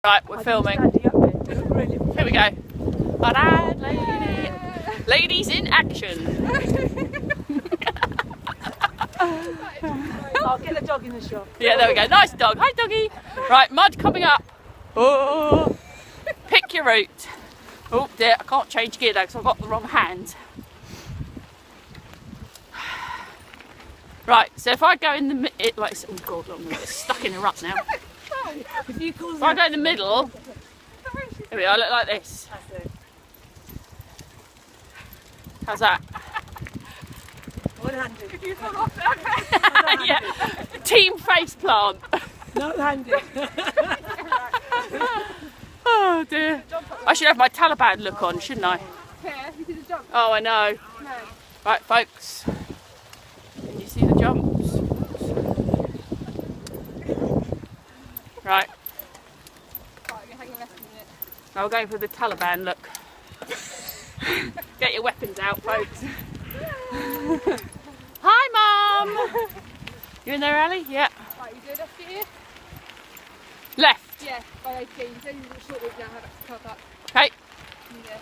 Right, we're filming. Here we go. Alright, ladies in action. I'll get the dog in the shot. Yeah, there we go. Nice dog. Hi, doggy. Right, mud coming up. Oh, pick your route. Oh dear, I can't change gear now because I've got the wrong hand. Right, so if I go in the middle, like, oh god, I'm going to get stuck in a rut now. If I go in the middle, here we are, I look like this. How's that? One-handed. If you fall off, Yeah, team face plant. No-handed. Oh dear. I should have my Taliban look on, shouldn't I? here, you see the jump? Oh, I know. No. Right, folks. Can you see the jumps? Right. Right, you're hanging left a minute. I'll go for the Taliban look. Get your weapons out, folks. Hi, Mum. You in there, Ali? Yeah. Right, you do left here? Left. Yeah, by 18. It's only a short walk now, have to car park. Okay. Yeah.